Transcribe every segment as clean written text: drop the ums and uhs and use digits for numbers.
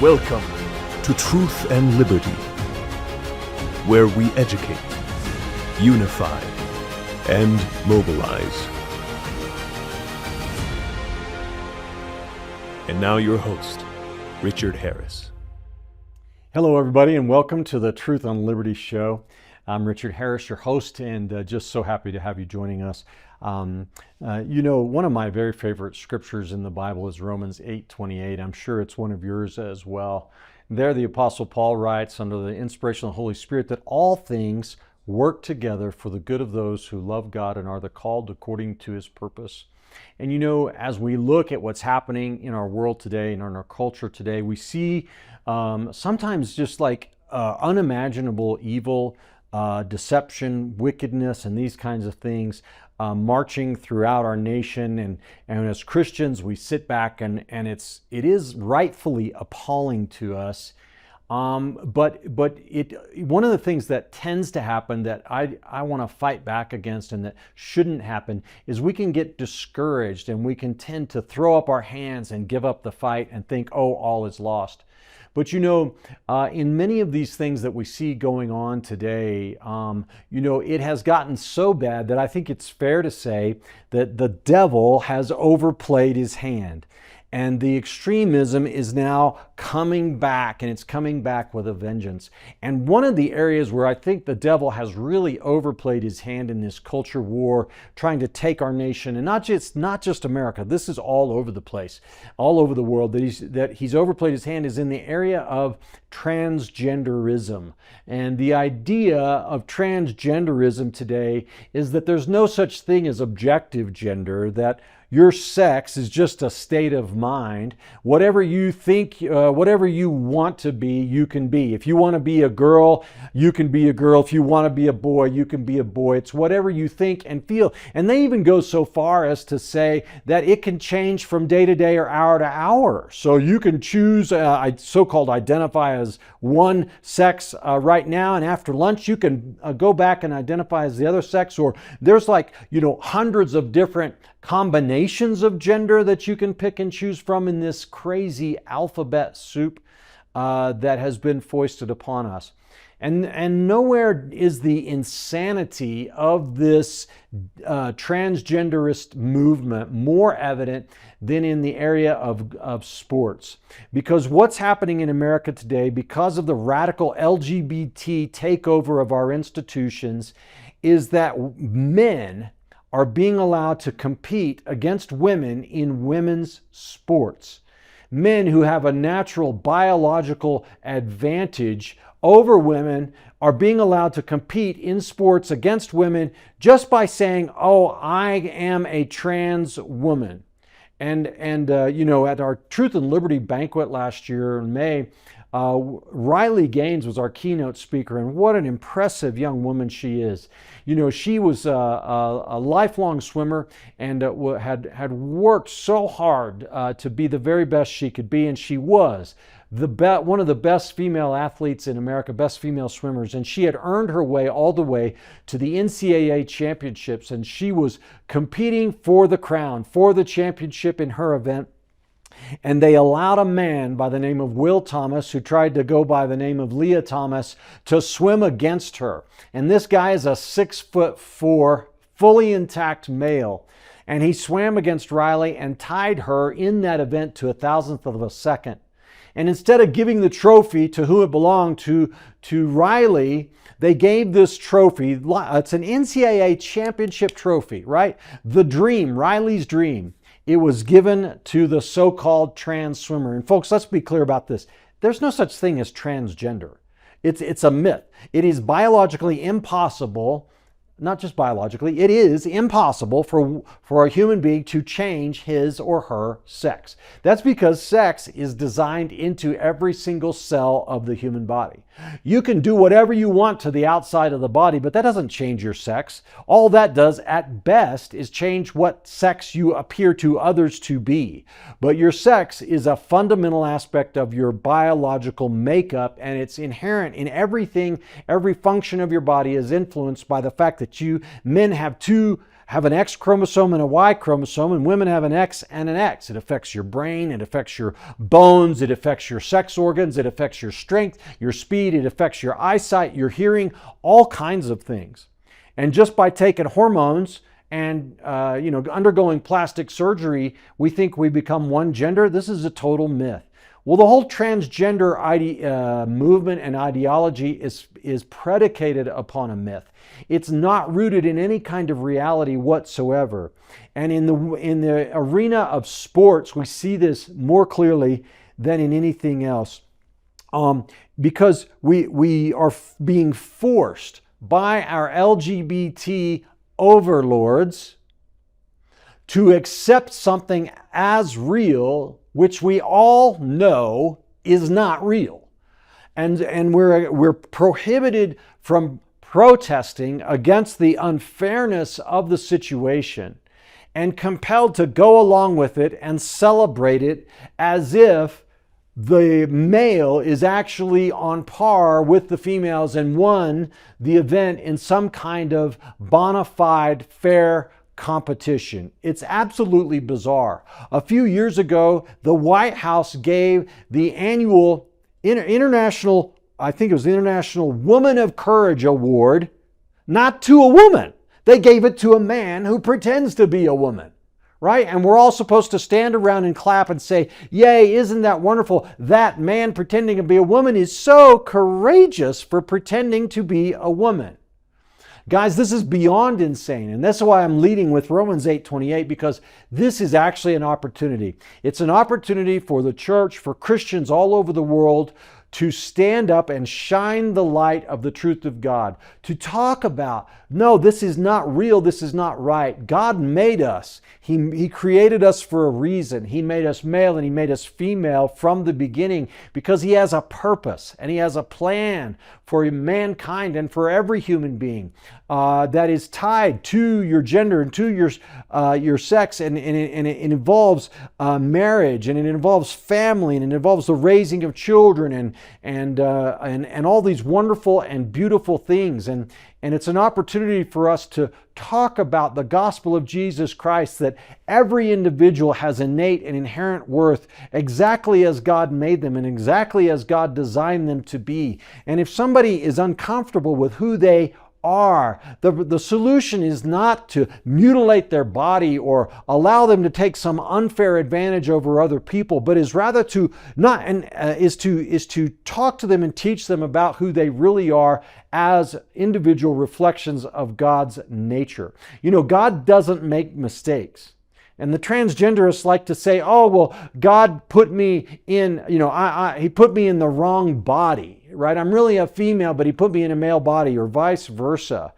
Welcome to Truth and Liberty, where we educate, unify, and mobilize. And now your host, Richard Harris. Hello, everybody, and welcome to the Truth and Liberty show. I'm Richard Harris, your host, and just so happy to have you joining us. One of my very favorite scriptures in the Bible is Romans 8:28. I'm sure it's one of yours as well. There, the Apostle Paul writes, under the inspiration of the Holy Spirit, that all things work together for the good of those who love God and are the called according to His purpose. And as we look at what's happening in our world today and in our culture today, we see sometimes just like unimaginable evil, deception, wickedness, and these kinds of things marching throughout our nation. And as Christians, we sit back and it is rightfully appalling to us. But one of the things that tends to happen that I want to fight back against and that shouldn't happen is we can get discouraged and we can tend to throw up our hands and give up the fight and think, oh, all is lost. But in many of these things that we see going on today, it has gotten so bad that I think it's fair to say that the devil has overplayed his hand. And the extremism is now coming back, and it's coming back with a vengeance. And one of the areas where I think the devil has really overplayed his hand in this culture war, trying to take our nation, and not just America. This is all over the place, all over the world. That he's overplayed his hand is in the area of transgenderism. And the idea of transgenderism today is that there's no such thing as objective gender, that your sex is just a state of mind. Whatever you think, whatever you want to be, you can be. If you want to be a girl, you can be a girl. If you want to be a boy, you can be a boy. It's whatever you think and feel. And they even go so far as to say that it can change from day to day or hour to hour. So you can choose, so-called identify as one sex right now, and after lunch you can go back and identify as the other sex. Or there's hundreds of different combinations of gender that you can pick and choose from in this crazy alphabet soup that has been foisted upon us. And nowhere is the insanity of this transgenderist movement more evident than in the area of sports. Because what's happening in America today, because of the radical LGBT takeover of our institutions, is that men are being allowed to compete against women in women's sports. Men who have a natural biological advantage over women are being allowed to compete in sports against women just by saying, oh, I am a trans woman. And at our Truth and Liberty banquet last year in May, Riley Gaines was our keynote speaker, and what an impressive young woman she is. She was a lifelong swimmer and had worked so hard to be the very best she could be, and she was one of the best female athletes in America, best female swimmers, and she had earned her way all the way to the NCAA championships, and she was competing for the crown, for the championship in her event. And they allowed a man by the name of Will Thomas, who tried to go by the name of Leah Thomas, to swim against her. And this guy is a 6'4", fully intact male. And he swam against Riley and tied her in that event to 1,000th of a second. And instead of giving the trophy to who it belonged to Riley, they gave this trophy. It's an NCAA championship trophy, right? The dream, Riley's dream. It was given to the so-called trans swimmer. And folks, let's be clear about this. There's no such thing as transgender. It's a myth. It is biologically impossible, not just biologically, it is impossible for a human being to change his or her sex. That's because sex is designed into every single cell of the human body. You can do whatever you want to the outside of the body, but that doesn't change your sex. All that does at best is change what sex you appear to others to be. But your sex is a fundamental aspect of your biological makeup, and it's inherent in everything. Every function of your body is influenced by the fact that men have two have an X chromosome and a Y chromosome, and women have an X and an X. It affects your brain, it affects your bones, it affects your sex organs, it affects your strength, your speed, it affects your eyesight, your hearing, all kinds of things. And just by taking hormones and undergoing plastic surgery, we think we become one gender. This is a total myth. Well, the whole transgender movement and ideology is predicated upon a myth. It's not rooted in any kind of reality whatsoever. And in the arena of sports, we see this more clearly than in anything else, because we are being forced by our LGBT overlords to accept something as real, which we all know is not real. And we're prohibited from protesting against the unfairness of the situation and compelled to go along with it and celebrate it as if the male is actually on par with the females and won the event in some kind of bona fide, fair competition. It's absolutely bizarre. A few years ago, the White House gave the annual International Woman of Courage Award, not to a woman. They gave it to a man who pretends to be a woman, right? And we're all supposed to stand around and clap and say, yay, isn't that wonderful? That man pretending to be a woman is so courageous for pretending to be a woman. Guys, this is beyond insane, and that's why I'm leading with Romans 8:28, because this is actually an opportunity. It's an opportunity for the church, for Christians all over the world, to stand up and shine the light of the truth of God, to talk about, no, this is not real, this is not right. God made us. He created us for a reason. He made us male and He made us female from the beginning because He has a purpose and He has a plan for mankind and for every human being that is tied to your gender and to your sex, and it involves marriage, and it involves family, and it involves the raising of children and all these wonderful and beautiful things. And it's an opportunity for us to talk about the gospel of Jesus Christ, that every individual has innate and inherent worth exactly as God made them and exactly as God designed them to be. And if somebody is uncomfortable with who they are, the solution is not to mutilate their body or allow them to take some unfair advantage over other people, but is rather to talk to them and teach them about who they really are as individual reflections of God's nature. You know, God doesn't make mistakes. And the transgenderists like to say, oh, well, God put me in, He put me in the wrong body, right? I'm really a female, but He put me in a male body, or vice versa.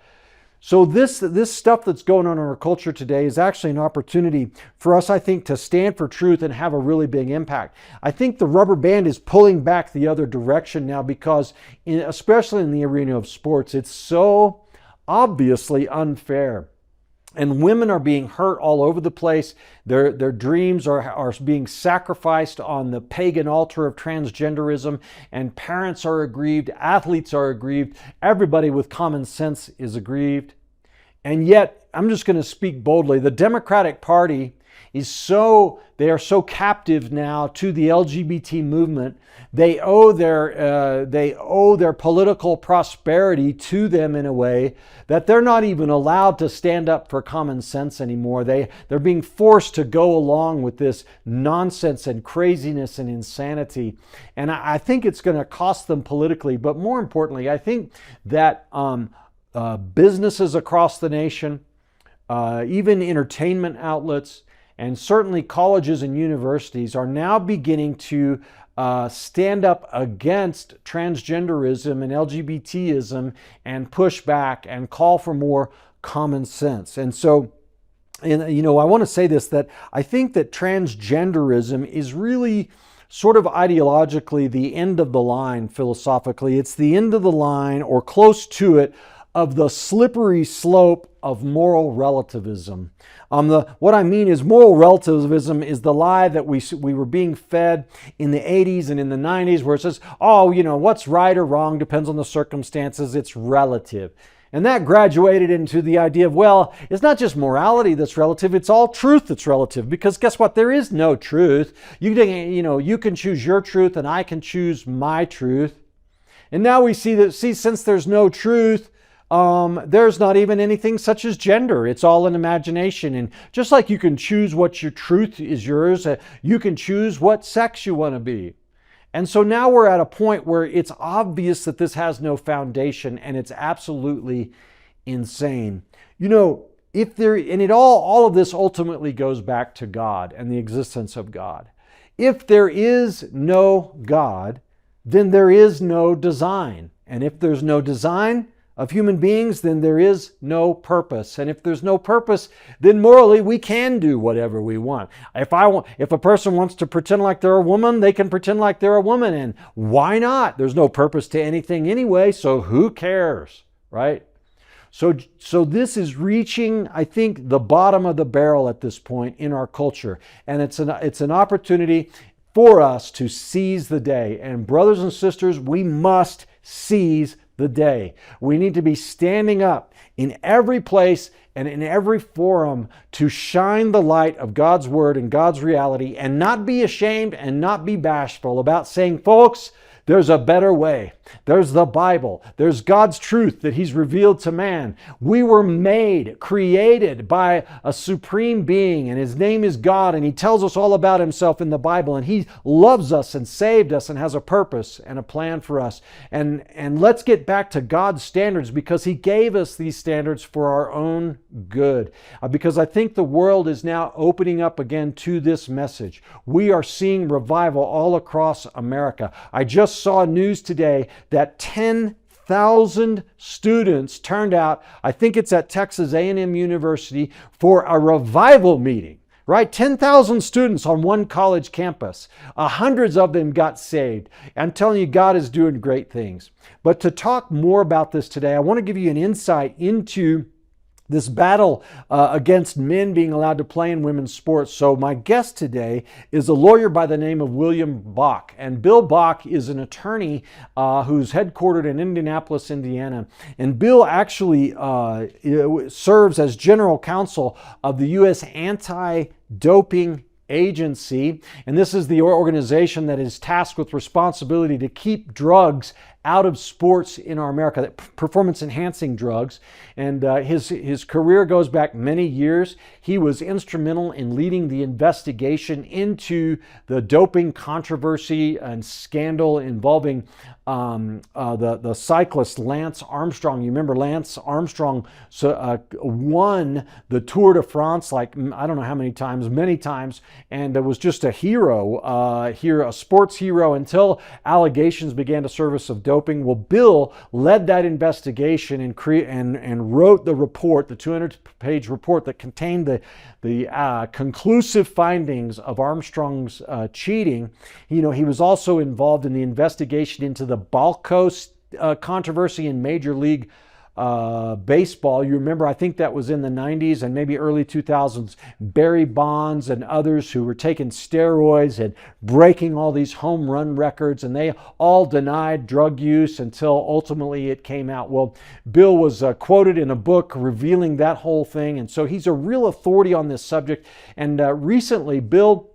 So this stuff that's going on in our culture today is actually an opportunity for us, I think, to stand for truth and have a really big impact. I think the rubber band is pulling back the other direction now because, especially in the arena of sports, it's so obviously unfair. And women are being hurt all over the place. Their dreams are being sacrificed on the pagan altar of transgenderism. And parents are aggrieved. Athletes are aggrieved. Everybody with common sense is aggrieved. And yet, I'm just going to speak boldly. The Democratic Party they are so captive now to the LGBT movement. They owe their political prosperity to them in a way that they're not even allowed to stand up for common sense anymore. They're being forced to go along with this nonsense and craziness and insanity. And I think it's going to cost them politically, but more importantly, I think that businesses across the nation, even entertainment outlets, and certainly colleges and universities are now beginning to stand up against transgenderism and LGBTism and push back and call for more common sense. And so, I want to say this, that I think that transgenderism is really sort of ideologically the end of the line philosophically. It's the end of the line, or close to it, of the slippery slope of moral relativism. What I mean is, moral relativism is the lie that we were being fed in the 80s and in the 90s, where it says, oh, what's right or wrong depends on the circumstances. It's relative. And that graduated into the idea of, well, it's not just morality that's relative, it's all truth that's relative. Because guess what? There is no truth. You can choose your truth and I can choose my truth. And now we see since there's no truth, there's not even anything such as gender. It's all an imagination. And just like you can choose what your truth is yours, you can choose what sex you want to be. And so now we're at a point where it's obvious that this has no foundation, and it's absolutely insane. All of this ultimately goes back to God and the existence of God. If there is no God, then there is no design. And if there's no design of human beings, then there is no purpose. And if there's no purpose, then morally we can do whatever we want. If a person wants to pretend like they're a woman, they can pretend like they're a woman. And why not? There's no purpose to anything anyway, so who cares, right? So this is reaching, I think, the bottom of the barrel at this point in our culture. And it's an opportunity for us to seize the day. And brothers and sisters, we must seize the day. We need to be standing up in every place and in every forum to shine the light of God's word and God's reality, and not be ashamed and not be bashful about saying, folks, there's a better way. There's the Bible. There's God's truth that He's revealed to man. We were created by a supreme being, and His name is God, and He tells us all about Himself in the Bible, and He loves us and saved us and has a purpose and a plan for us. And let's get back to God's standards, because He gave us these standards for our own good. Because I think the world is now opening up again to this message. We are seeing revival all across America. I just saw news today that 10,000 students turned out, I think it's at Texas A&M University, for a revival meeting. Right? 10,000 students on one college campus. Hundreds of them got saved. I'm telling you, God is doing great things. But to talk more about this today, I want to give you an insight into this battle against men being allowed to play in women's sports. So my guest today is a lawyer by the name of William Bock. And Bill Bock is an attorney who's headquartered in Indianapolis, Indiana. And Bill actually serves as general counsel of the U.S. Anti-Doping Agency. And this is the organization that is tasked with responsibility to keep drugs out of sports in our America, that performance-enhancing drugs. And his career goes back many years. He was instrumental in leading the investigation into the doping controversy and scandal involving the cyclist Lance Armstrong. You remember Lance Armstrong won the Tour de France like I don't know how many times, and was just a hero, a sports hero, until allegations began to surface of doping. Well, Bill led that investigation and wrote the report, the 200-page report that contained the conclusive findings of Armstrong's cheating. He was also involved in the investigation into the Bock controversy in Major League baseball. You remember, I think that was in the 90s and maybe early 2000s, Barry Bonds and others who were taking steroids and breaking all these home run records, and they all denied drug use until ultimately it came out. Well, Bill was quoted in a book revealing that whole thing, and so he's a real authority on this subject. And recently, Bill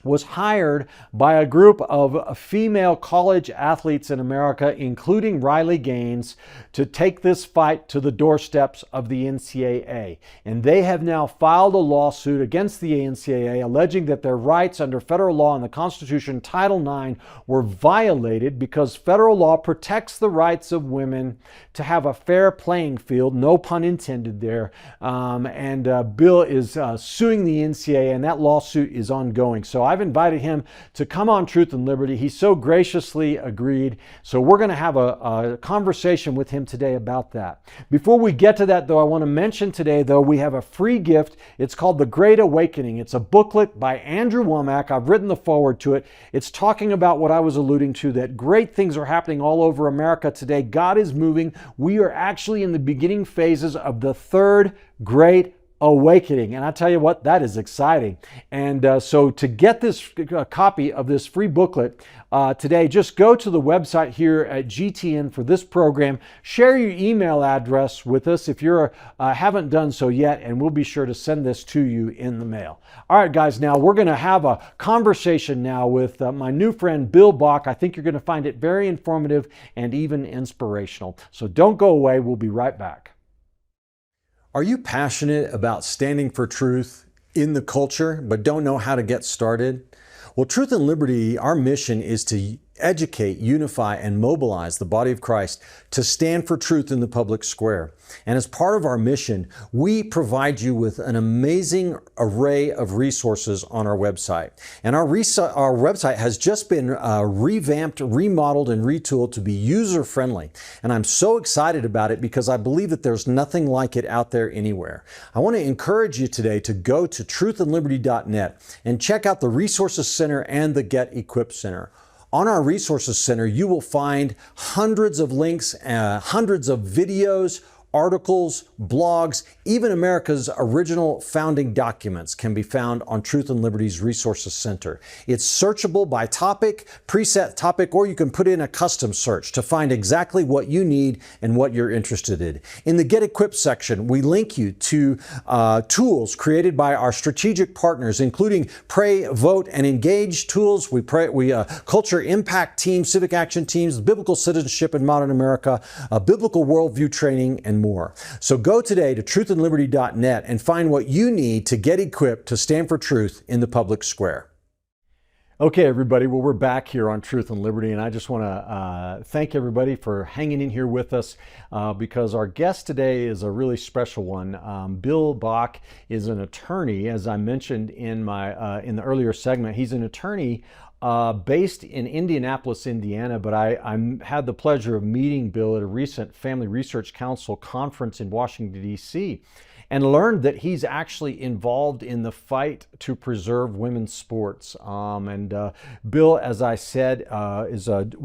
was hired by a group of female college athletes in America, including Riley Gaines, to take this fight to the doorsteps of the NCAA. And they have now filed a lawsuit against the NCAA, alleging that their rights under federal law and the Constitution, Title IX, were violated because federal law protects the rights of women to have a fair playing field, no pun intended there. Bill is suing the NCAA, and that lawsuit is ongoing. So I've invited him to come on Truth and Liberty. He so graciously agreed. So we're going to have a conversation with him today about that. Before we get to that, though, I want to mention today, though, we have a free gift. It's called The Great Awakening. It's a booklet by Andrew Womack. I've written the foreword to it. It's talking about what I was alluding to, that great things are happening all over America today. God is moving. We are actually in the beginning phases of the third great awakening. And I tell you what, that is exciting. And so to get this copy of this free booklet today, just go to the website here at GTN for this program. Share your email address with us if you haven't done so yet, and we'll be sure to send this to you in the mail. All right, guys, now we're going to have a conversation now with my new friend, Bill Bock. I think you're going to find it very informative and even inspirational. So don't go away. We'll be right back. Are you passionate about standing for truth in the culture, but don't know how to get started? Well, Truth and Liberty, our mission is to educate, unify, and mobilize the body of Christ to stand for truth in the public square. And as part of our mission, we provide you with an amazing array of resources on our website. And our website has just been revamped, remodeled, and retooled to be user-friendly. And I'm so excited about it because I believe that there's nothing like it out there anywhere. I want to encourage you today to go to truthandliberty.net and check out the Resources Center and the Get Equipped Center. On our Resources Center, you will find hundreds of links, hundreds of videos, articles, blogs, even America's original founding documents can be found on Truth and Liberty's Resources Center. It's searchable by topic, preset topic, or you can put in a custom search to find exactly what you need and what you're interested in. In the Get Equipped section, we link you to tools created by our strategic partners, including Pray, Vote, and Engage tools. We culture impact teams, civic action teams, biblical citizenship in modern America, biblical worldview training, and more. So go today to truthandliberty.net and find what you need to get equipped to stand for truth in the public square. Okay, everybody. Well, we're back here on Truth and Liberty, and I just want to thank everybody for hanging in here with us because our guest today is a really special one. Bill Bock is an attorney, as I mentioned in in the earlier segment. He's an attorney based in Indianapolis, Indiana, but I had the pleasure of meeting Bill at a recent Family Research Council conference in Washington, D.C., and learned that he's actually involved in the fight to preserve women's sports. Bill, as I said,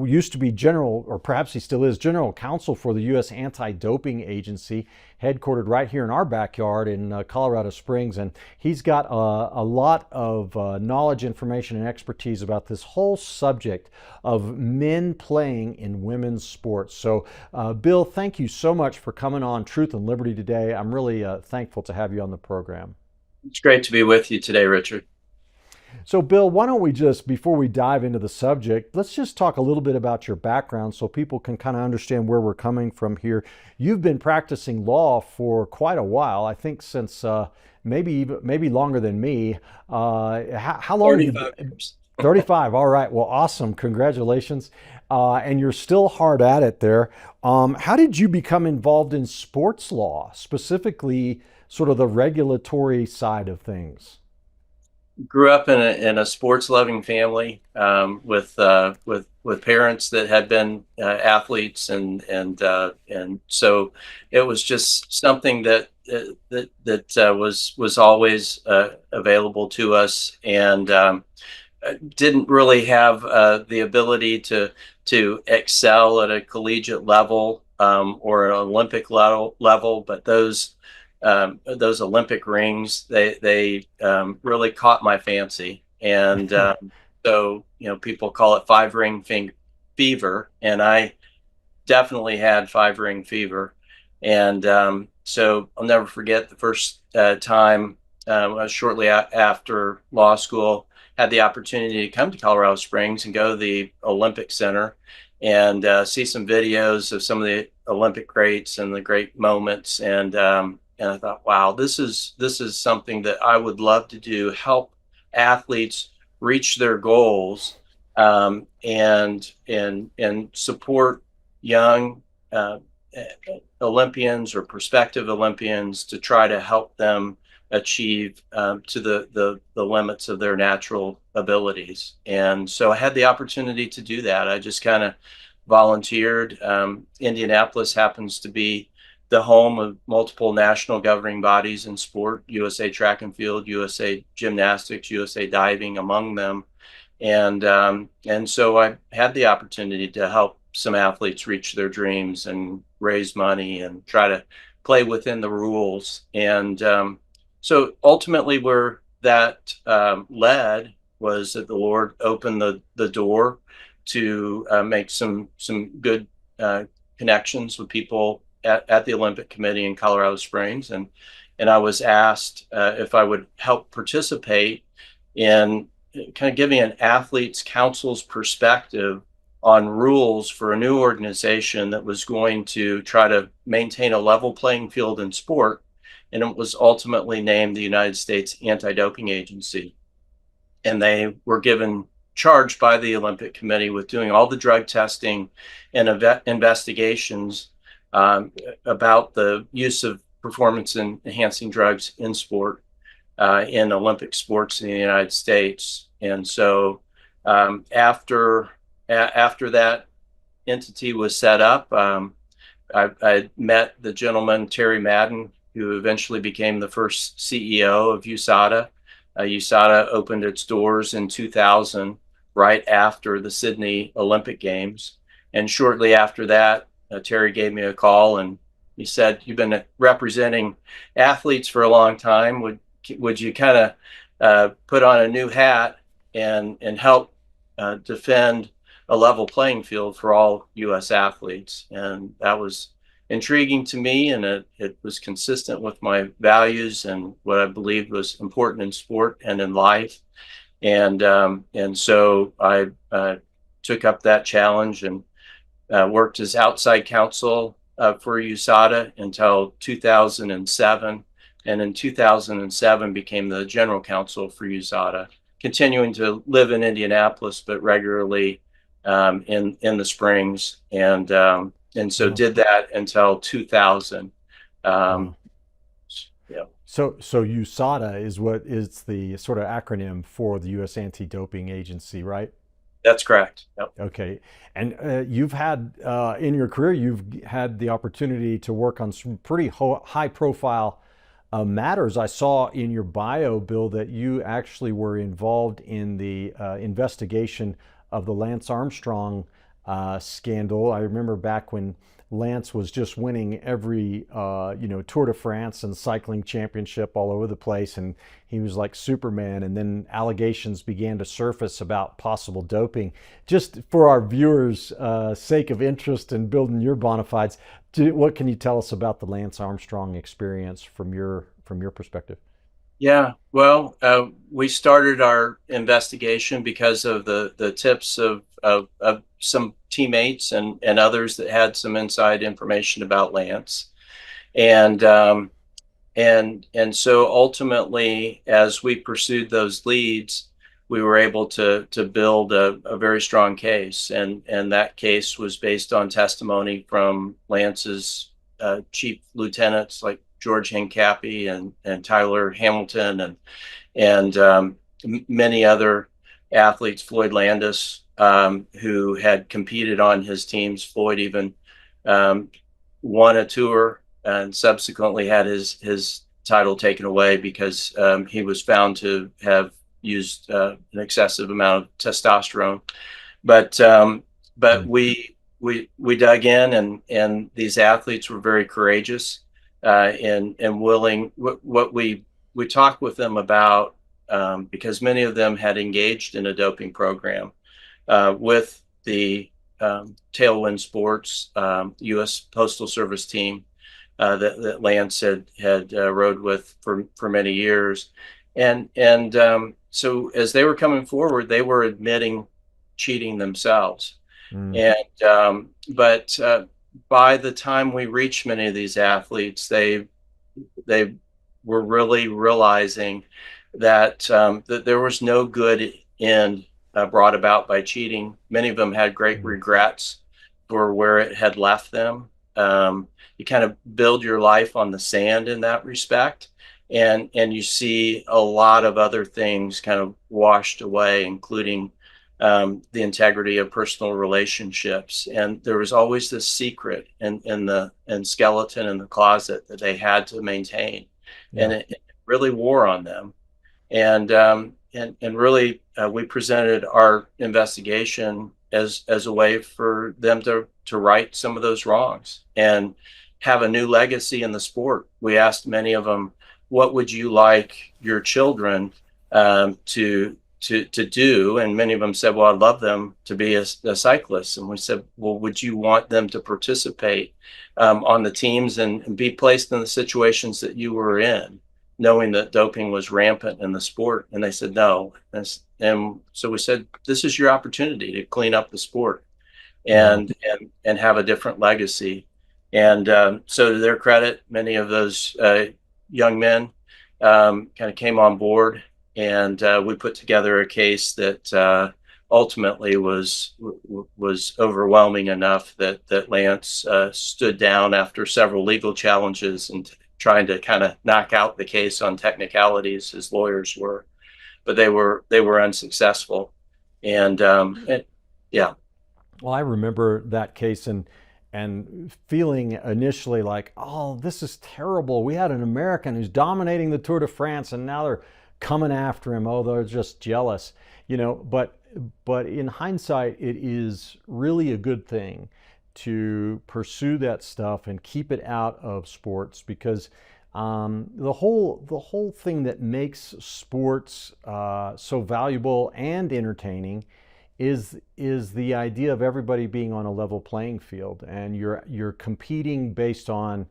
used to be general, or perhaps he still is, general counsel for the U.S. Anti-Doping Agency, headquartered right here in our backyard in Colorado Springs. And he's got a lot of knowledge, information, and expertise about this whole subject of men playing in women's sports. So, Bill, thank you so much for coming on Truth and Liberty today. I'm really thankful to have you on the program. It's great to be with you today, Richard. So, Bill, why don't we just, before we dive into the subject, let's just talk a little bit about your background so people can kind of understand where we're coming from here. You've been practicing law for quite a while, I think since maybe longer than me. How long? 35 years. 35. All right. Well, awesome. Congratulations. And you're still hard at it there. How did you become involved in sports law, specifically sort of the regulatory side of things? Grew up in a sports loving family with parents that had been athletes, and so it was just something that was always available to us, and didn't really have the ability to excel at a collegiate level or an Olympic level, but those Olympic rings, they really caught my fancy. And so, people call it five-ring fever, and I definitely had five-ring fever. And so I'll never forget the first time, shortly after law school, had the opportunity to come to Colorado Springs and go to the Olympic Center and see some videos of some of the Olympic greats and the great moments. And I thought, wow, this is something that I would love to do, help athletes reach their goals, and support young Olympians or prospective Olympians to try to help them achieve to the limits of their natural abilities. And so I had the opportunity to do that. I just kind of volunteered. Indianapolis happens to be the home of multiple national governing bodies in sport, USA Track and Field, USA Gymnastics, USA Diving among them. And so I had the opportunity to help some athletes reach their dreams and raise money and try to play within the rules. And So ultimately, where that led was that the Lord opened the door to make some good connections with people at the Olympic Committee in Colorado Springs, and I was asked if I would help participate in kind of giving an athlete's council's perspective on rules for a new organization that was going to try to maintain a level playing field in sport, and it was ultimately named the United States Anti-Doping Agency. And they were given charge by the Olympic Committee with doing all the drug testing and investigations about the use of performance enhancing drugs in sport, in Olympic sports in the United States. And so after that entity was set up, I met the gentleman, Terry Madden, who eventually became the first CEO of USADA. USADA opened its doors in 2000, right after the Sydney Olympic Games. And shortly after that, Terry gave me a call and he said, "You've been representing athletes for a long time. Would you kind of put on a new hat and help defend a level playing field for all U.S. athletes?" And that was intriguing to me, and it was consistent with my values and what I believed was important in sport and in life. And so I took up that challenge and worked as outside counsel for USADA until 2007, and in 2007 became the general counsel for USADA, continuing to live in Indianapolis but regularly in the Springs, and so did that until 2000. Yeah. So USADA is what is the sort of acronym for the U.S. Anti-Doping Agency, right? That's correct. Yep. Okay. And you've had, in your career, you've had the opportunity to work on some pretty high profile matters. I saw in your bio, Bill, that you actually were involved in the investigation of the Lance Armstrong scandal. I remember back when Lance was just winning every Tour de France and cycling championship all over the place, and he was like Superman. And then allegations began to surface about possible doping. Just for our viewers' sake of interest in building your bona fides, what can you tell us about the Lance Armstrong experience from your perspective? Yeah, well, we started our investigation because of the tips of some teammates and others that had some inside information about Lance, and so ultimately, as we pursued those leads, we were able to build a very strong case, and that case was based on testimony from Lance's chief lieutenants like George Hincapie and Tyler Hamilton and many other athletes, Floyd Landis, who had competed on his teams. Floyd even won a tour and subsequently had his title taken away because he was found to have used an excessive amount of testosterone. But we dug in, and these athletes were very courageous and willing. What we talked with them about, because many of them had engaged in a doping program with the Tailwind Sports U.S. Postal Service team that Lance had rode with for many years, and so as they were coming forward, they were admitting cheating themselves. And but by the time we reached many of these athletes, they were really realizing that that there was no good end brought about by cheating. Many of them had great regrets for where it had left them. You kind of build your life on the sand in that respect, and you see a lot of other things kind of washed away, including the integrity of personal relationships. And there was always this secret and skeleton in the closet that they had to maintain, and it really wore on them. And really, we presented our investigation as a way for them to right some of those wrongs and have a new legacy in the sport. We asked many of them what would you like your children to do? And many of them said, well, I'd love them to be a cyclist. And we said, well, would you want them to participate on the teams and be placed in the situations that you were in, knowing that doping was rampant in the sport? And they said no. And so we said, this is your opportunity to clean up the sport Wow. and have a different legacy. And so, to their credit, many of those young men kind of came on board, and we put together a case that ultimately was overwhelming enough that Lance stood down after several legal challenges and trying to kind of knock out the case on technicalities. His lawyers were, but they were unsuccessful. And yeah. Well, I remember that case and feeling initially like, oh, this is terrible. We had an American who's dominating the Tour de France, and now they're coming after him. Oh, they're just jealous, you know. But in hindsight, it is really a good thing to pursue that stuff and keep it out of sports, because the whole thing that makes sports so valuable and entertaining is the idea of everybody being on a level playing field, and you're competing based on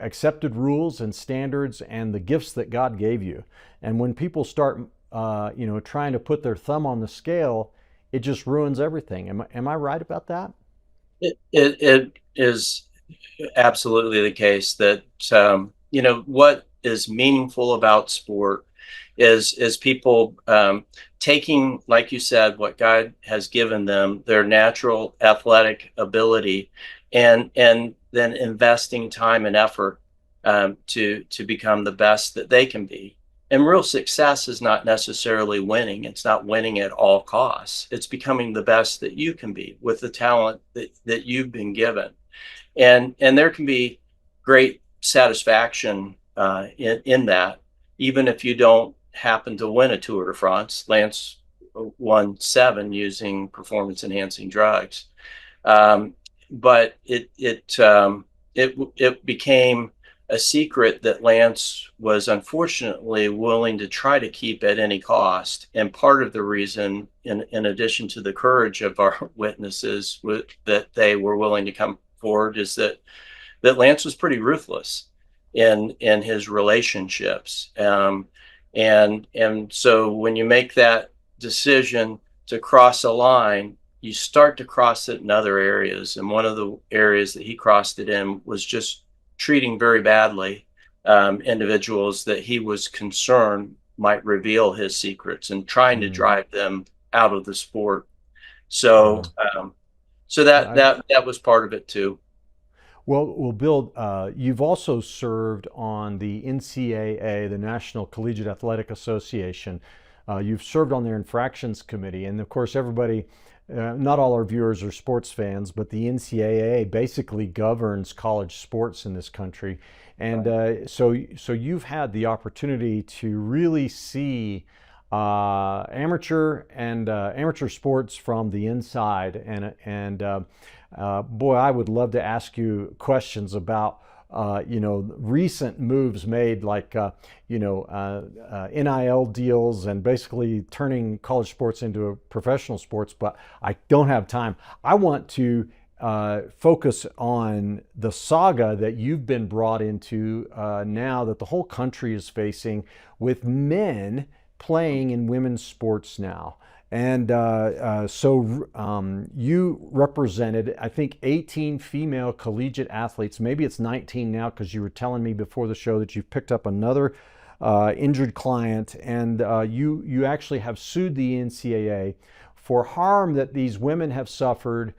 accepted rules and standards and the gifts that God gave you. And when people start trying to put their thumb on the scale, it just ruins everything. Am I right about that? It is absolutely the case that what is meaningful about sport is people taking, like you said, what God has given them, their natural athletic ability, and then investing time and effort to become the best that they can be. And real success is not necessarily winning. It's not winning at all costs. It's becoming the best that you can be with the talent that you've been given. And there can be great satisfaction in that, even if you don't happen to win a Tour de France. Lance won 7 using performance enhancing drugs, but it became a secret that Lance was unfortunately willing to try to keep at any cost. And part of the reason, in addition to the courage of our witnesses, that they were willing to come forward, is that Lance was pretty ruthless in his relationships. And so when you make that decision to cross a line, you start to cross it in other areas. And one of the areas that he crossed it in was just treating very badly individuals that he was concerned might reveal his secrets, and trying to drive them out of the sport. So, Yeah. so Yeah. that was part of it too. Well, Bill, you've also served on the NCAA, the National Collegiate Athletic Association. You've served on their infractions committee, and of course, everybody, not all our viewers are sports fans, but the NCAA basically governs college sports in this country. And so you've had the opportunity to really see amateur sports from the inside, and boy, I would love to ask you questions about recent moves made, like NIL deals and basically turning college sports into professional sports. But I don't have time. I want to focus on the saga that you've been brought into now, that the whole country is facing, with men playing in women's sports now. And you represented, I think, 18 female collegiate athletes. Maybe it's 19 now, because you were telling me before the show that you've picked up another injured client, and you actually have sued the NCAA for harm that these women have suffered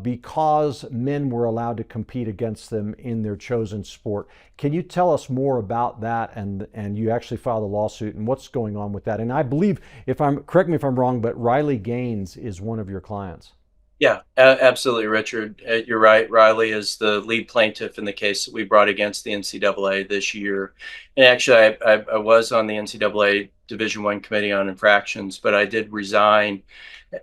because men were allowed to compete against them in their chosen sport. Can you tell us more about that? And you actually filed a lawsuit, and what's going on with that? And I believe, correct me if I'm wrong, but Riley Gaines is one of your clients. Yeah, absolutely, Richard. You're right. Riley is the lead plaintiff in the case that we brought against the NCAA this year. And actually, I was on the NCAA Division I Committee on Infractions, but I did resign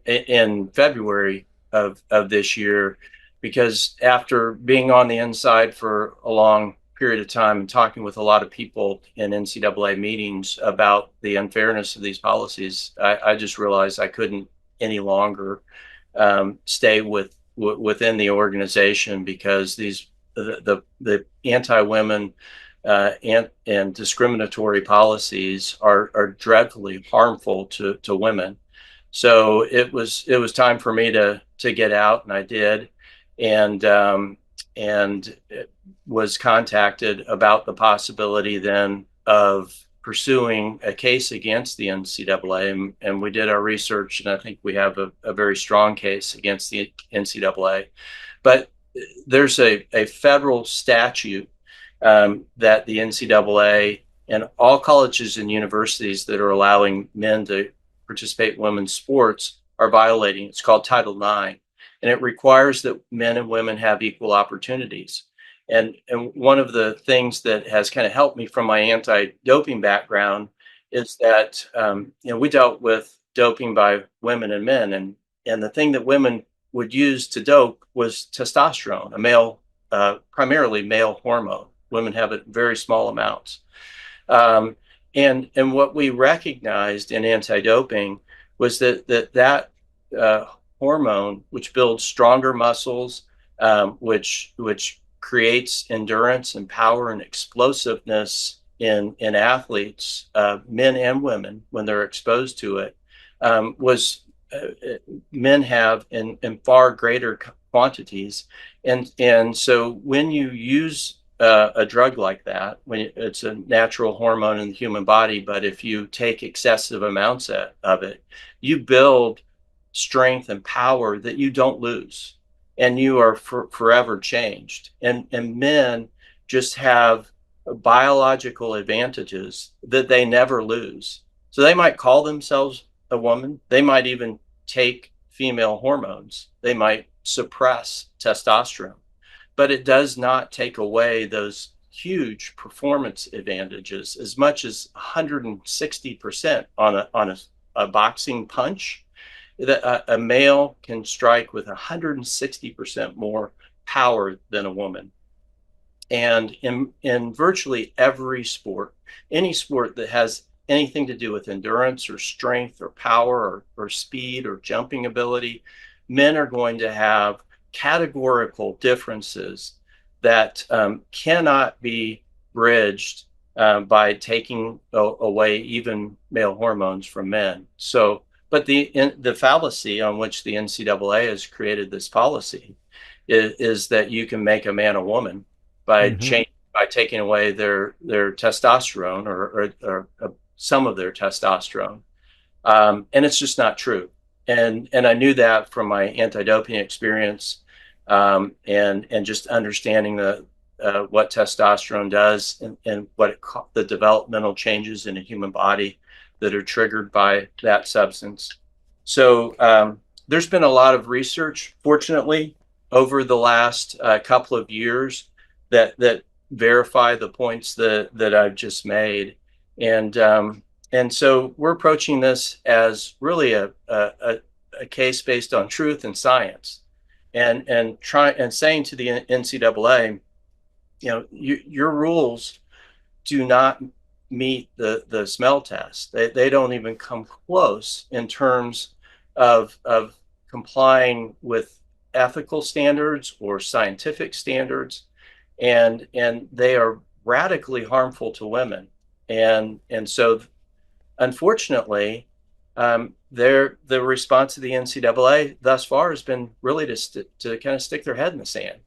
in February of this year, because after being on the inside for a long period of time and talking with a lot of people in NCAA meetings about the unfairness of these policies, I just realized I couldn't any longer stay within the organization, because the anti-women and discriminatory policies are dreadfully harmful to women. So it was time for me to get out, and I did, and was contacted about the possibility then of pursuing a case against the NCAA, and we did our research, and I think we have a very strong case against the NCAA. But there's a federal statute that the NCAA and all colleges and universities that are allowing men to participate in women's sports are violating. It's called Title IX, and it requires that men and women have equal opportunities. And one of the things that has kind of helped me from my anti-doping background is that we dealt with doping by women and men, and the thing that women would use to dope was testosterone, a male, primarily male hormone. Women have it in very small amounts. And what we recognized in anti-doping was that hormone, which builds stronger muscles, which creates endurance and power and explosiveness in athletes, men and women, when they're exposed to it, was men have in far greater quantities. And so when you use a drug like that, when it's a natural hormone in the human body, but if you take excessive amounts of it, you build strength and power that you don't lose, and you are forever changed. And men just have biological advantages that they never lose. So they might call themselves a woman. They might even take female hormones. They might suppress testosterone, but it does not take away those huge performance advantages. As much as 160% on a boxing punch, a male can strike with 160% more power than a woman. And in virtually every sport, any sport that has anything to do with endurance or strength or power or speed or jumping ability, men are going to have categorical differences that cannot be bridged by taking away even male hormones from men. So, but the fallacy on which the NCAA has created this policy is that you can make a man a woman by by taking away their testosterone or some of their testosterone, and it's just not true. And I knew that from my anti-doping experience, and just understanding what testosterone does and what the developmental changes in a human body that are triggered by that substance. So there's been a lot of research, fortunately, over the last couple of years that verify the points that I've just made, and so we're approaching this as really a case based on truth and science, and saying to the NCAA, your rules do not meet the smell test. They don't even come close in terms of complying with ethical standards or scientific standards, and they are radically harmful to women. And so unfortunately, the response of the NCAA thus far has been really to kind of stick their head in the sand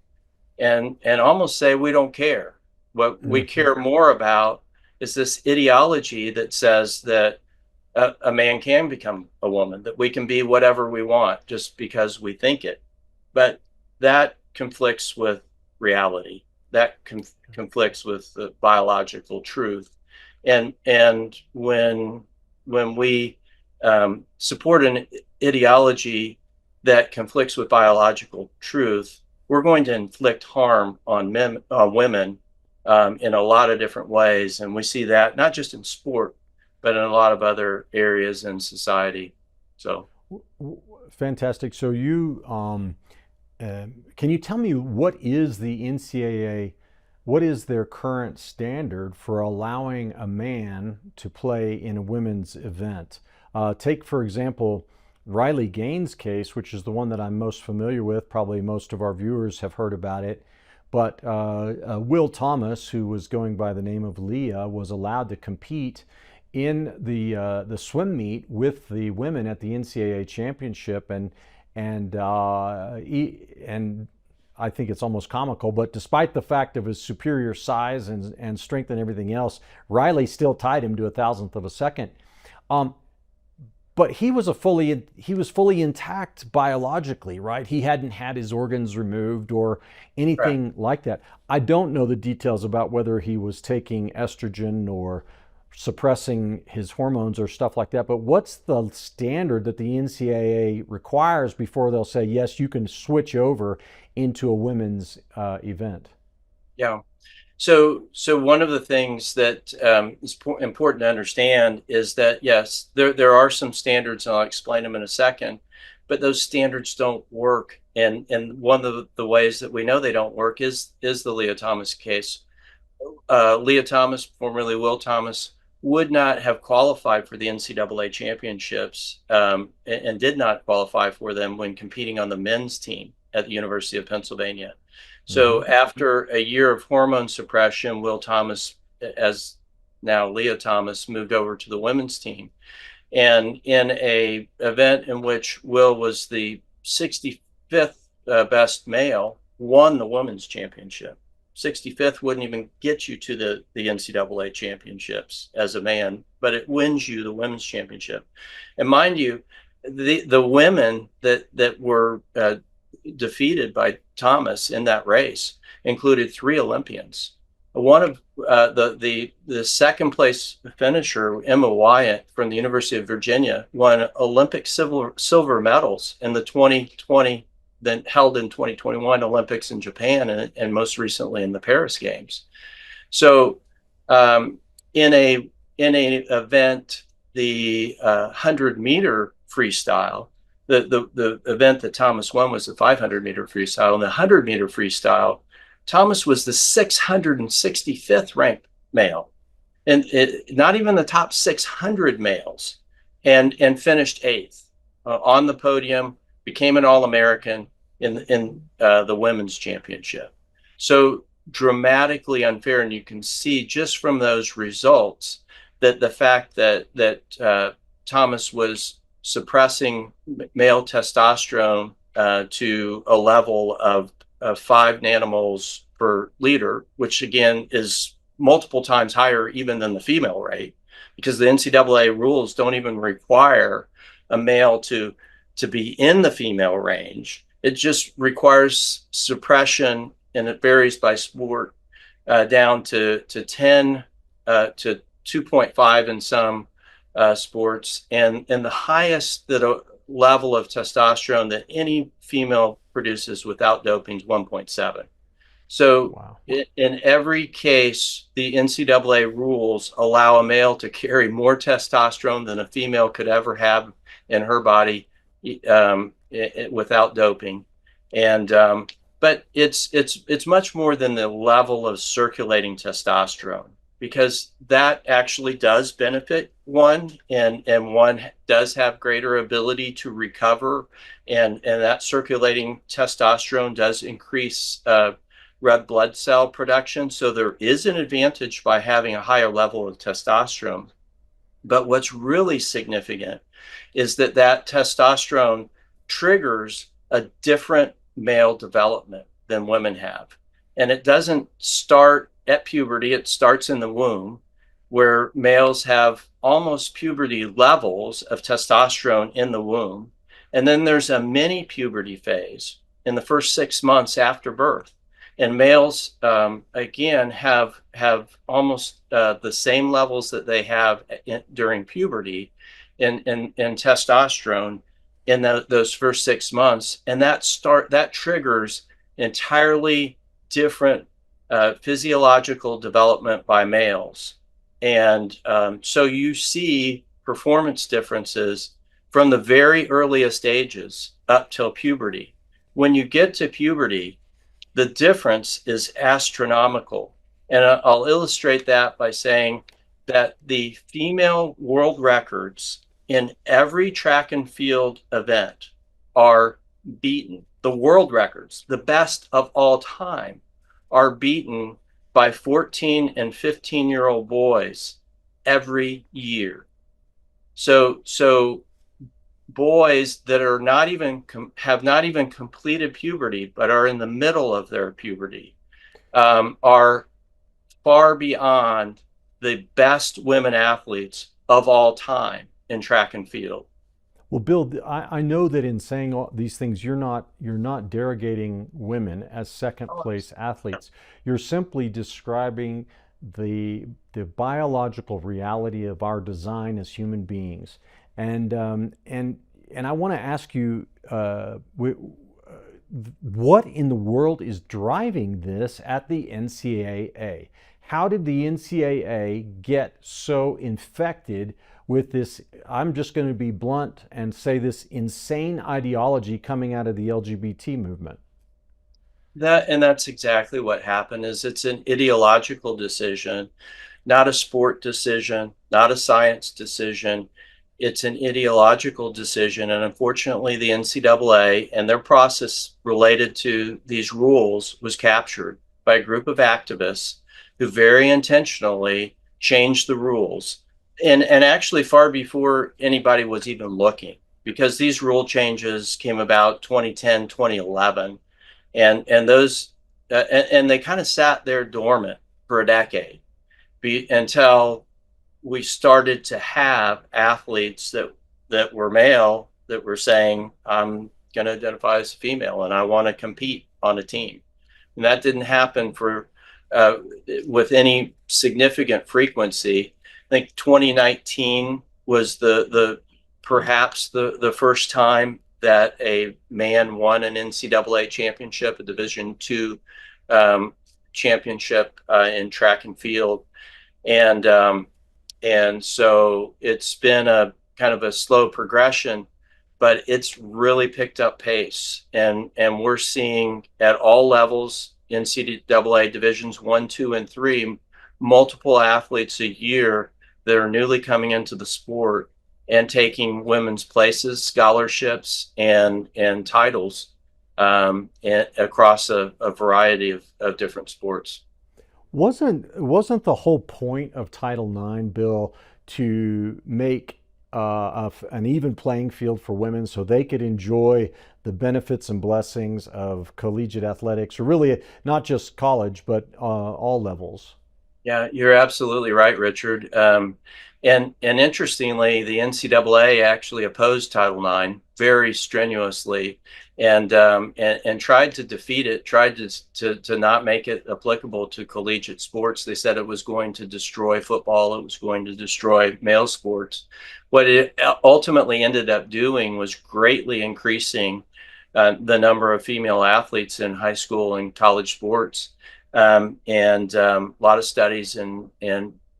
and almost say, we don't care. What we care more about is this ideology that says that a man can become a woman, that we can be whatever we want just because we think it. But that conflicts with reality. That conflicts with the biological truth. And when we support an ideology that conflicts with biological truth, we're going to inflict harm on women in a lot of different ways. And we see that not just in sport, but in a lot of other areas in society. So fantastic. So you can you tell me, what is the NCAA what is their current standard for allowing a man to play in a women's event? Take, for example, Riley Gaines' case, which is the one that I'm most familiar with. Probably most of our viewers have heard about it. But Will Thomas, who was going by the name of Leah, was allowed to compete in the swim meet with the women at the NCAA championship, and I think it's almost comical, but despite the fact of his superior size and strength and everything else, Riley still tied him to a thousandth of a second. But he was fully intact biologically, right? He hadn't had his organs removed or anything like that. I don't know the details about whether he was taking estrogen or suppressing his hormones or stuff like that. But what's the standard that the NCAA requires before they'll say, yes, you can switch over into a women's event? Yeah. So one of the things that is important to understand is that, yes, there are some standards, and I'll explain them in a second, but those standards don't work. And one of the ways that we know they don't work is the Leah Thomas case. Leah Thomas, formerly Will Thomas, would not have qualified for the NCAA championships and did not qualify for them when competing on the men's team at the University of Pennsylvania. So after a year of hormone suppression, Will Thomas, as now Leah Thomas, moved over to the women's team. And in a event in which Will was the 65th best male, won the women's championship. 65th wouldn't even get you to the NCAA championships as a man, but it wins you the women's championship. And mind you, the women that were defeated by Thomas in that race included 3 Olympians. One of the second place finisher, Emma Wyatt from the University of Virginia, won Olympic silver medals in the 2020, then held in 2021 Olympics in Japan, and most recently in the Paris Games. So in a event, the 100-meter freestyle, the event that Thomas won was the 500-meter freestyle. And the 100-meter freestyle, Thomas was the 665th ranked male, and not even the top 600 males, and finished 8th on the podium, became an All-American in the women's championship. So dramatically unfair, and you can see just from those results that the fact that Thomas was suppressing male testosterone to a level of 5 nanomoles per liter, which again is multiple times higher even than the female rate, because the NCAA rules don't even require a male to be in the female range. It just requires suppression, and it varies by sport, down to 10 to 2.5 in some sports, and the highest level of testosterone that any female produces without doping is 1.7. So wow. In every case, the NCAA rules allow a male to carry more testosterone than a female could ever have in her body without doping. And but it's much more than the level of circulating testosterone, because that actually does benefit one, and one does have greater ability to recover, and that circulating testosterone does increase red blood cell production. So there is an advantage by having a higher level of testosterone. But what's really significant is that testosterone triggers a different male development than women have. And it doesn't start at puberty, it starts in the womb, where males have almost puberty levels of testosterone in the womb. And then there's a mini puberty phase in the first 6 months after birth. And males, again, have almost the same levels that they have during puberty in testosterone in those first 6 months. And that triggers entirely different physiological development by males. And so you see performance differences from the very earliest ages up till puberty. When you get to puberty, the difference is astronomical. And I'll illustrate that by saying that the female world records in every track and field event are beaten. The world records, the best of all time, are beaten by 14 and 15-year-old boys every year. So boys that are not even have not even completed puberty, but are in the middle of their puberty, are far beyond the best women athletes of all time in track and field. Well, Bill, I know that in saying all these things, you're not derogating women as second place athletes. You're simply describing the biological reality of our design as human beings, and I want to ask you, what in the world is driving this at the NCAA? How did the NCAA get so infected with this? I'm just going to be blunt and say this insane ideology coming out of the LGBT movement. That's exactly what happened. Is it's an ideological decision, not a sport decision, not a science decision. It's an ideological decision. And unfortunately, the NCAA and their process related to these rules was captured by a group of activists who very intentionally changed the rules. And actually, far before anybody was even looking, because these rule changes came about 2010, 2011. And those, and they kind of sat there dormant for a decade until we started to have athletes that were male that were saying, I'm going to identify as a female and I want to compete on a team. And that didn't happen for uh, with any significant frequency. I think 2019 was the perhaps the first time that a man won an NCAA championship, a Division II championship in track and field, and so it's been a kind of a slow progression, but it's really picked up pace, and we're seeing at all levels, NCAA divisions 1, 2, and 3, multiple athletes a year that are newly coming into the sport and taking women's places, scholarships, and titles and across a variety of different sports. Wasn't the whole point of Title IX, Bill, to make an even playing field for women so they could enjoy the benefits and blessings of collegiate athletics, or really not just college, but all levels? Yeah, you're absolutely right, Richard. And interestingly, the NCAA actually opposed Title IX very strenuously, and tried to defeat it, tried to not make it applicable to collegiate sports. They said it was going to destroy football, it was going to destroy male sports. What it ultimately ended up doing was greatly increasing the number of female athletes in high school and college sports. And a lot of studies and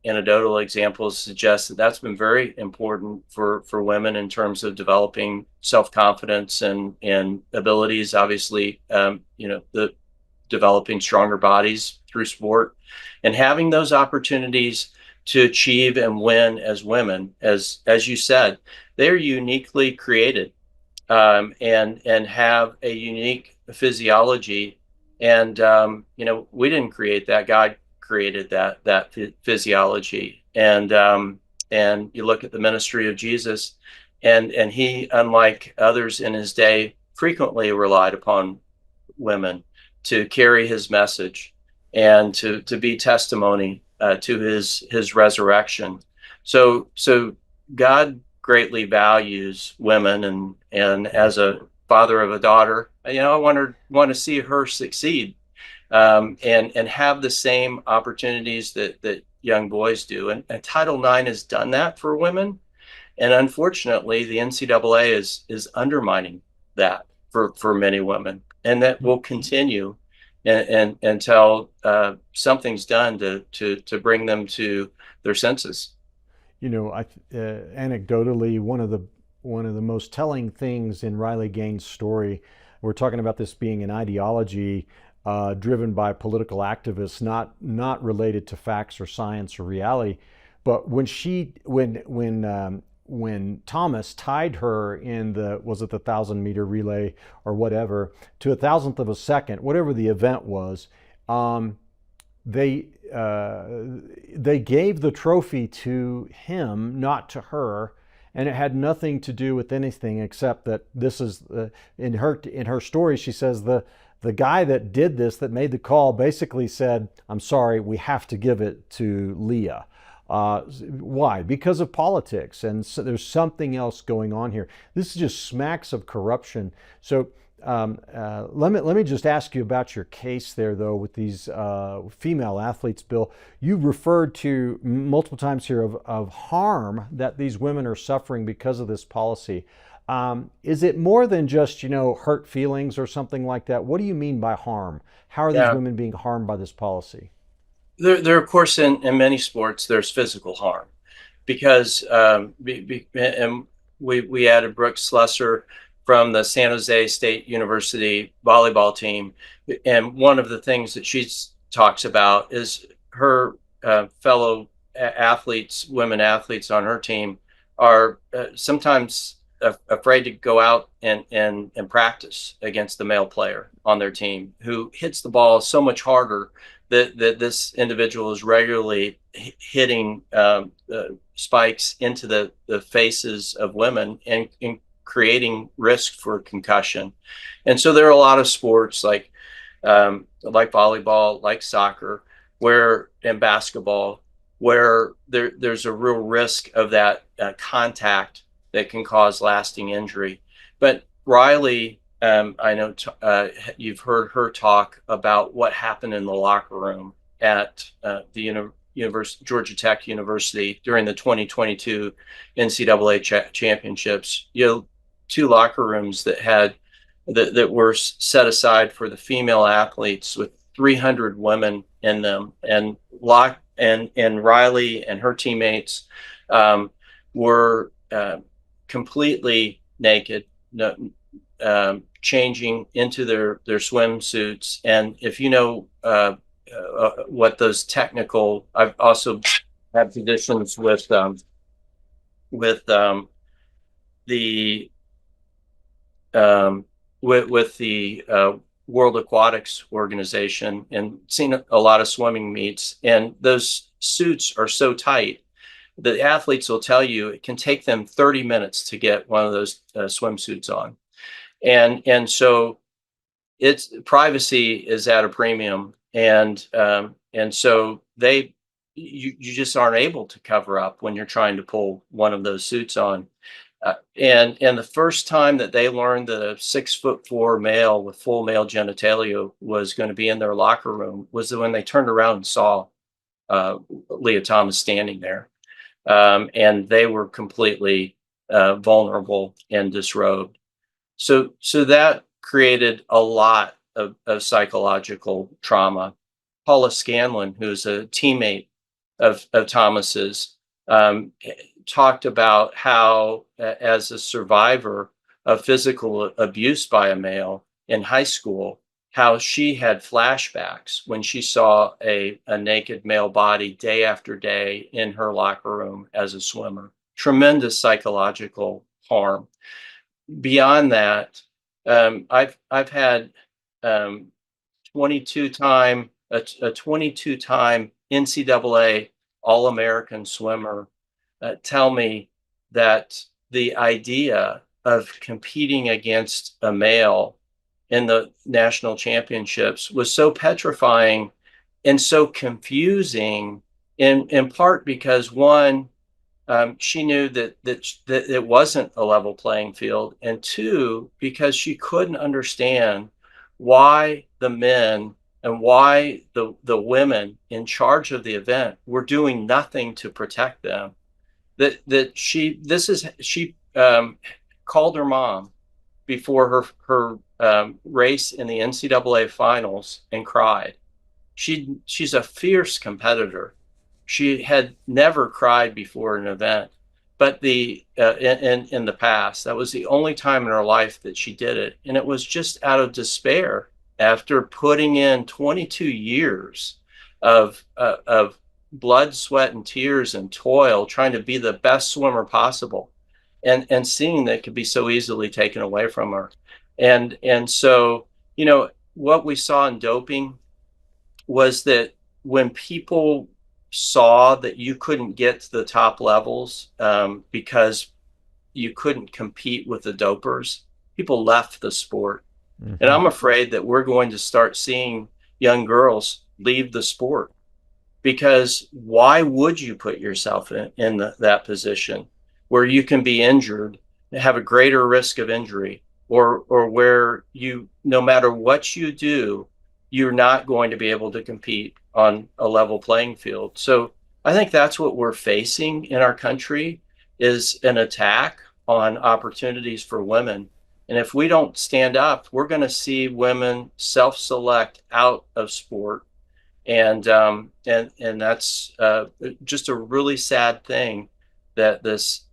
anecdotal examples suggest that that's been very important for women in terms of developing self-confidence and abilities. Obviously, the developing stronger bodies through sport and having those opportunities to achieve and win as women, as you said, they're uniquely created, and have a unique physiology. And we didn't create that. God created that physiology. And you look at the ministry of Jesus, and he, unlike others in his day, frequently relied upon women to carry his message and to be testimony to his resurrection. So God greatly values women, and as a father of a daughter, I want to see her succeed, and have the same opportunities that young boys do. And Title IX has done that for women, and unfortunately, the NCAA is undermining that for many women, and that will continue and until something's done to bring them to their senses. Anecdotally, one of the most telling things in Riley Gaines' story, we're talking about this being an ideology. driven by political activists, not related to facts or science or reality. But when Thomas tied her in the, was it the 1,000-meter relay or whatever, to a thousandth of a second, whatever the event was, they gave the trophy to him, not to her, and it had nothing to do with anything except that this is in her story. She says the guy that did this, that made the call, basically said, "I'm sorry, we have to give it to Leah." Why? Because of politics, and so there's something else going on here. This just smacks of corruption. So let me just ask you about your case there, though, with these female athletes, Bill. You referred to multiple times here of harm that these women are suffering because of this policy. Is it more than just, hurt feelings or something like that? What do you mean by harm? How are these women being harmed by this policy? There, of course, in many sports, there's physical harm because and we added Brooke Slusser from the San Jose State University volleyball team, and one of the things that she talks about is her fellow athletes, women athletes on her team, are sometimes afraid to go out and practice against the male player on their team who hits the ball so much harder that this individual is regularly hitting spikes into the faces of women and creating risk for concussion. And so there are a lot of sports like volleyball, like soccer, and basketball, where there's a real risk of that contact that can cause lasting injury. But Riley, I know you've heard her talk about what happened in the locker room at the Georgia Tech University during the 2022 NCAA championships. Two locker rooms that were set aside for the female athletes with 300 women in them, and Riley and her teammates were completely naked, changing into their swimsuits. And if you know what those technical, I've also had positions with the World Aquatics Organization and seen a lot of swimming meets, and those suits are so tight. The athletes will tell you it can take them 30 minutes to get one of those swimsuits on. And so it's privacy is at a premium. And so you just aren't able to cover up when you're trying to pull one of those suits on. And the first time that they learned that a 6'4" male with full male genitalia was going to be in their locker room was when they turned around and saw Leah Thomas standing there. And they were completely vulnerable and disrobed. So that created a lot of psychological trauma. Paula Scanlon, who's a teammate of Thomas's, talked about how, as a survivor of physical abuse by a male in high school, how she had flashbacks when she saw a naked male body day after day in her locker room as a swimmer. Tremendous psychological harm. Beyond that, I've had 22-time NCAA All-American swimmer tell me that the idea of competing against a male in the national championships was so petrifying and so confusing, in part because one, she knew that it wasn't a level playing field, and two, because she couldn't understand why the men and why the women in charge of the event were doing nothing to protect them. She called her mom before her race in the NCAA finals and cried. She's a fierce competitor. She had never cried before an event, but in the past, that was the only time in her life that she did it, and it was just out of despair after putting in 22 years of blood, sweat, and tears and toil, trying to be the best swimmer possible, and seeing that could be so easily taken away from her. And so, what we saw in doping was that when people saw that you couldn't get to the top levels, because you couldn't compete with the dopers, people left the sport. And Hmm. I'm afraid that we're going to start seeing young girls leave the sport, because why would you put yourself in that position where you can be injured, have a greater risk of injury, or where you, no matter what you do, you're not going to be able to compete on a level playing field. So I think that's what we're facing in our country, is an attack on opportunities for women. And if we don't stand up, we're going to see women self-select out of sport, and that's just a really sad thing that this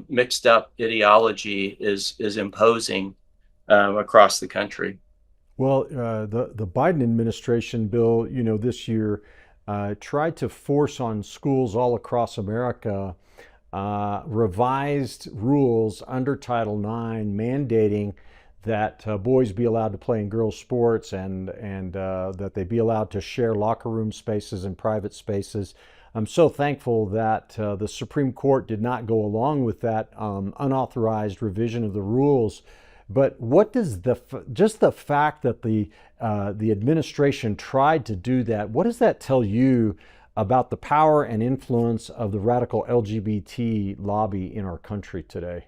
mixed up ideology is imposing across the country. Well, the Biden administration bill, this year tried to force on schools all across America revised rules under Title IX mandating that boys be allowed to play in girls' sports, and that they be allowed to share locker room spaces and private spaces. I'm so thankful that the Supreme Court did not go along with that unauthorized revision of the rules. But what does just the fact that the administration tried to do that, what does that tell you about the power and influence of the radical LGBT lobby in our country today?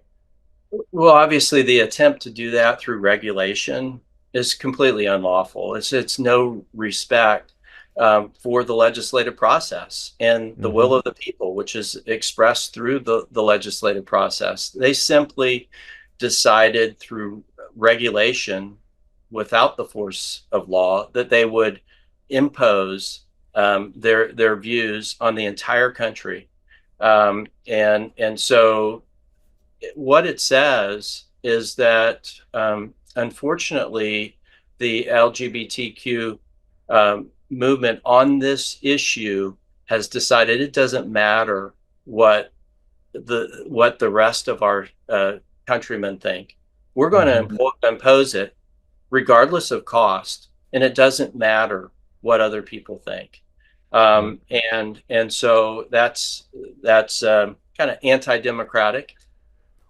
Well, obviously, the attempt to do that through regulation is completely unlawful. It's no respect for the legislative process and the Hmm. will of the people, which is expressed through the legislative process. They simply decided through regulation, without the force of law, that they would impose their views on the entire country. And so what it says is that, unfortunately, the LGBTQ movement on this issue has decided it doesn't matter what the rest of our countrymen think. We're going to Hmm. impose it regardless of cost, and it doesn't matter what other people think. Right. And so that's kind of anti-democratic.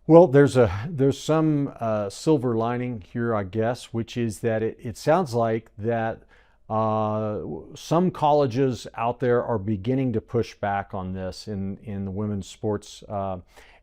Well, there's some silver lining here, I guess, which is that it sounds like that some colleges out there are beginning to push back on this in the women's sports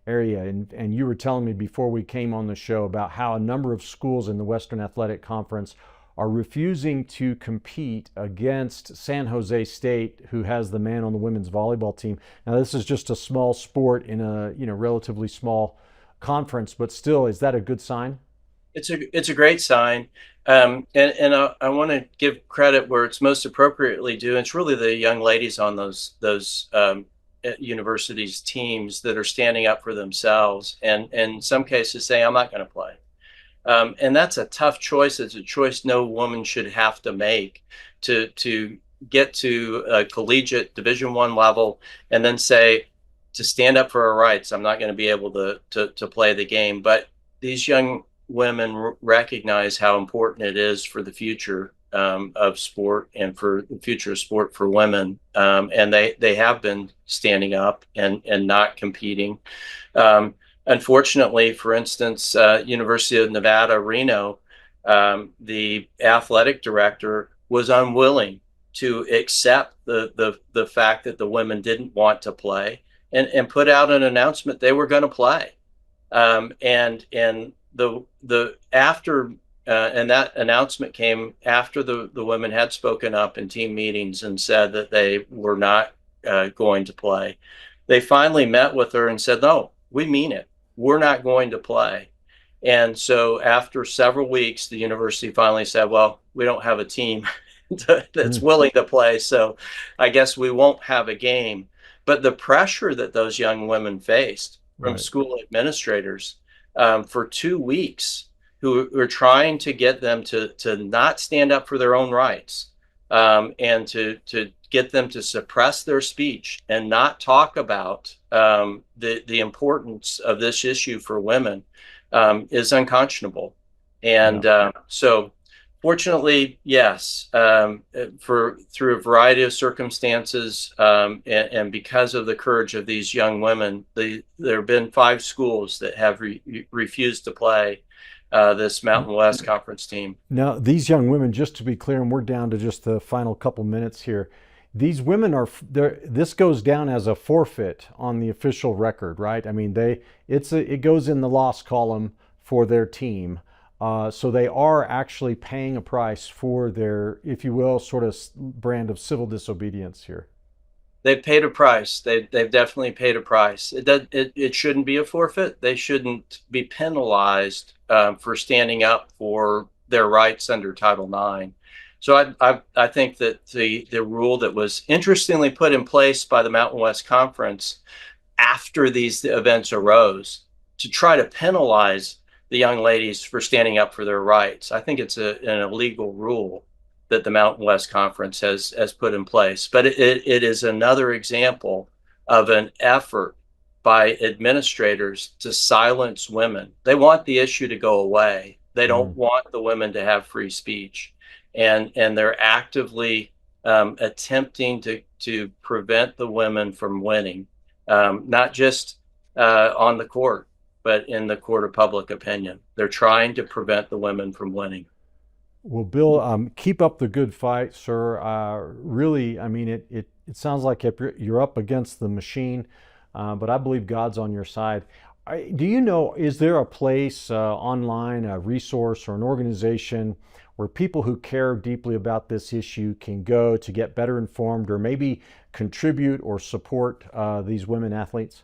area. And you were telling me before we came on the show about how a number of schools in the Western Athletic Conference are refusing to compete against San Jose State, who has the man on the women's volleyball team. Now, this is just a small sport in a relatively small conference, but still, is that a good sign? It's a great sign, and I want to give credit where it's most appropriately due. It's really the young ladies on those universities teams that are standing up for themselves, and in some cases say, "I'm not going to play." And that's a tough choice. It's a choice no woman should have to make, to get to a collegiate Division I level and then say, to stand up for our rights, I'm not going to be able to play the game. But these young women recognize how important it is for the future of sport and for the future of sport for women. And they have been standing up and not competing. Um, Unfortunately, for instance, University of Nevada, Reno, the athletic director was unwilling to accept the fact that the women didn't want to play, and put out an announcement they were going to play. And the after and that announcement came after the women had spoken up in team meetings and said that they were not going to play. They finally met with her and said, "No, we mean it. We're not going to play." And so after several weeks, the university finally said, "Well, we don't have a team that's Mm, willing to play, so I guess we won't have a game." But the pressure that those young women faced from right. school administrators for 2 weeks who are trying to get them to not stand up for their own rights, and to get them to suppress their speech and not talk about the importance of this issue for women, is unconscionable. And so, fortunately, yes, through a variety of circumstances, and because of the courage of these young women, there have been 5 schools that have refused to play this Mountain West Conference team. Now, these young women, just to be clear, and we're down to just the final couple minutes here, these women are there. This goes down as a forfeit on the official record, right? I mean, it goes in the loss column for their team. So they are actually paying a price for their, if you will, sort of brand of civil disobedience here. They've paid a price. They've definitely paid a price. It shouldn't be a forfeit. They shouldn't be penalized for standing up for their rights under Title IX. So I think that the rule that was interestingly put in place by the Mountain West Conference after these events arose to try to penalize the young ladies for standing up for their rights, I think it's an illegal rule that the Mountain West Conference has put in place. But it is another example of an effort by administrators to silence women. They want the issue to go away. They don't want the women to have free speech. And they're actively attempting to prevent the women from winning, not just on the court, but in the court of public opinion. They're trying to prevent the women from winning. Well, Bill, keep up the good fight, sir. Really, I mean, it sounds like you're up against the machine, but I believe God's on your side. Do you know, is there a place online, a resource, or an organization where people who care deeply about this issue can go to get better informed or maybe contribute or support these women athletes?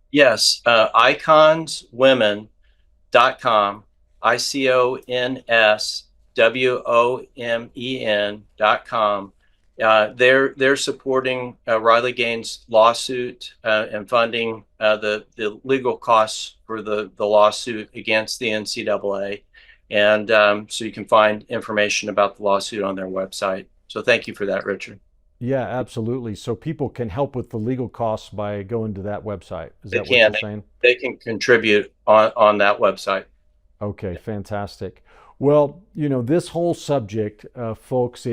Yes, iconswomen.com, ICONSWOMEN.com. They're supporting Riley Gaines' lawsuit and funding the legal costs for the lawsuit against the NCAA. And so you can find information about the lawsuit on their website. So thank you for that, Richard. Yeah, absolutely. So people can help with the legal costs by going to that website. Is that what you're saying? They can contribute on that website. Okay, fantastic. Well, you know, this whole subject, folks,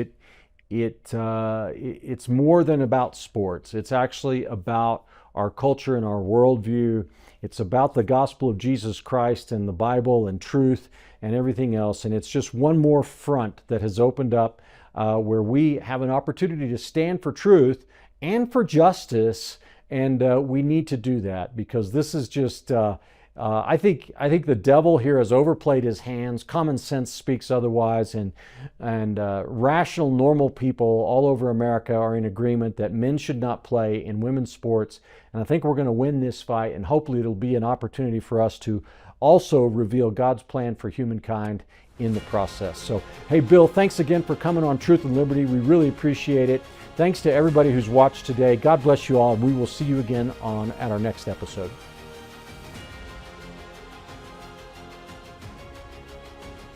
it's more than about sports. It's actually about our culture and our worldview. It's about the gospel of Jesus Christ and the Bible and truth and everything else. And it's just one more front that has opened up where we have an opportunity to stand for truth and for justice. And we need to do that because this is just, I think the devil here has overplayed his hands. Common sense speaks otherwise, and rational, normal people all over America are in agreement that men should not play in women's sports. And I think we're going to win this fight, and hopefully it'll be an opportunity for us to also reveal God's plan for humankind in the process. So, hey, Bill, thanks again for coming on Truth and Liberty. We really appreciate it. Thanks to everybody who's watched today. God bless you all. We will see you again at our next episode.